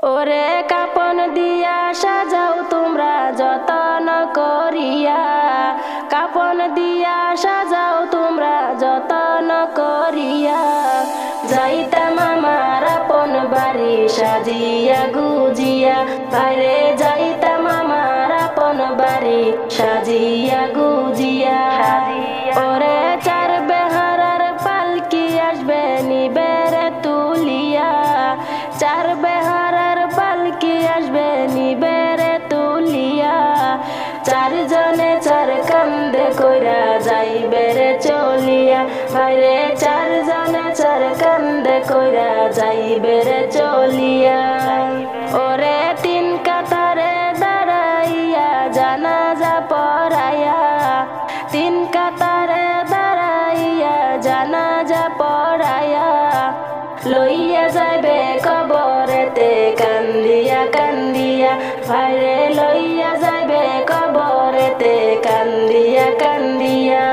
ওরে কাপন দিয়া সাজাও তোমরা যতন করিয়া, কাপন দিয়া সাজাও তোমরা যতন করিয়া। যাইতাম আমার আপন বাড়ি সাজিয়া গুজিয়া, বাইরে যাইতাম আমার আপন বাড়ি সাজিয়া গুজিয়া। ওরে চার বেহারার পালকি আসবে নিবেরে তুলিয়া, চার বেহারার পালকি আসবে নিবেরে তুলিয়া। চারজনে চার কান্দে কইরা যাইবে রে চলিয়া, বাইরে চারজনে চার কান্দে কইরা যাইবে রে চলিয়া। ওরে তিন কাতারে দাঁড়াইয়া জানাজা পড়াইয়া, তিন কাতারে দাঁড়াইয়া জানাজা পড়াইয়া। লইয়া যাইবে কবরেতে কান্দিয়া কান্দিয়া, ভাইরে লইয়া যাইবে কবরেতে কান্দিয়া কান্দিয়া।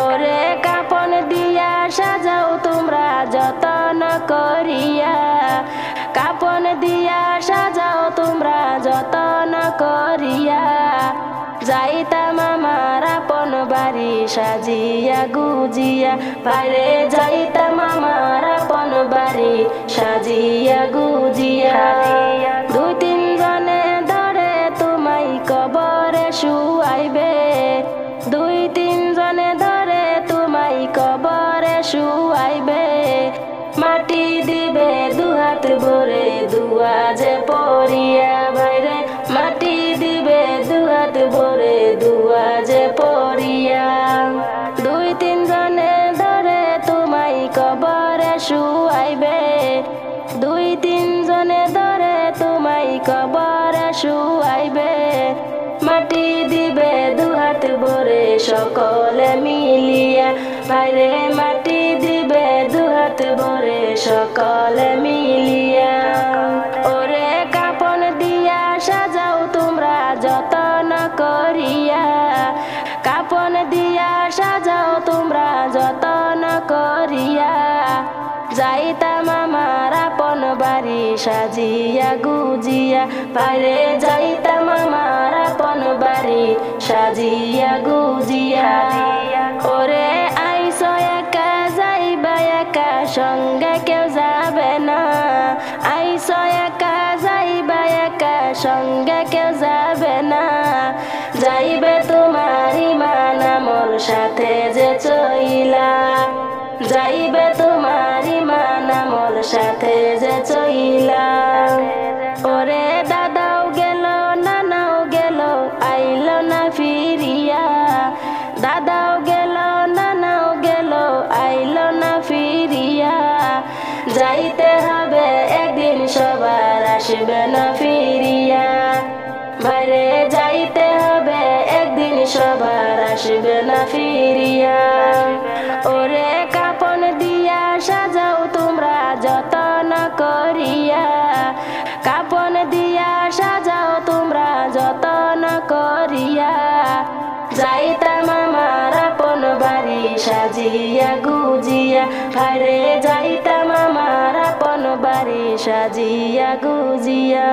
ওরে কাপন দিয়া সাজাও তোমরা যতন করিয়া, কাপন দিয়া সাজাও তোমরা যতন করিয়া। যাইতাম আমার আপন বাড়ি সাজিয়া গুজিয়া, বাইরে যাইতাম আমার আপন বাড়ি সাজিয়া গুজিয়া। দুই তিন জনে ধরে তোমায় কবরে শুয়াইবে, দুই তিন জনে ধরে তোমায় কবরে শুয়াইবে। মাটি দিবে দুহাত ভরে দুয়া যে পড়িয়া, বাইরে মাটি দিবে দুহাত ভরে দুয়া যে পড়িয়া। দুই তিন জনে ধরে তোমায় কবরে শুয়াইবে, দুই তিন জনে ধরে তোমায় কবরে শুয়াইবে। মাটি দিবে দুহাত ভরে সকলে মিলিয়া, বাইরে মাটি দিবে দুহাত ভরে সকলে মিলিয়া। ওরে কাপন দিয়া সাজাও তোমরা যতন করিয়া, কাপন দিয়া সাজাও তোমরা যতন করিয়া। যাইতাম আমার আপন বাড়ি সাজিয়া গুজিয়া, বাইরে যাইতাম আমার আপন বাড়ি সাজিয়া গুজিয়া। ওরে আইসো একা যাইবা একা সঙ্গে কেউ যাবে না, আইসো একা যাইবা একা সঙ্গে কেউ যাবে না। যাইবে তোমার ইমান আমল সাথে যে চইলা, যাইবে তোমার ইমান আমল সাথে যে চইলা। ওরে দাদাও গেল নানাও গেল আইল না ফিরিয়া, দাদাও গেল নানাও গেল আইল না ফিরিয়া। যাইতে হবে একদিন সবার আসবে না ফিরিয়া, বাইরে যাইতে হবে একদিন সবার আসবে না ফিরিয়া। ওরে কাপন দিয়া সাজাও তোমরা যতন করিয়া, কাপন দিয়া সাজাও তোমরা যতন করিয়া। যাইতাম আমার আপন বাড়ি সাজিয়া গুজিয়া, বাইরে যাইতাম আমার আপন বাড়ি সাজিয়া গুজিয়া।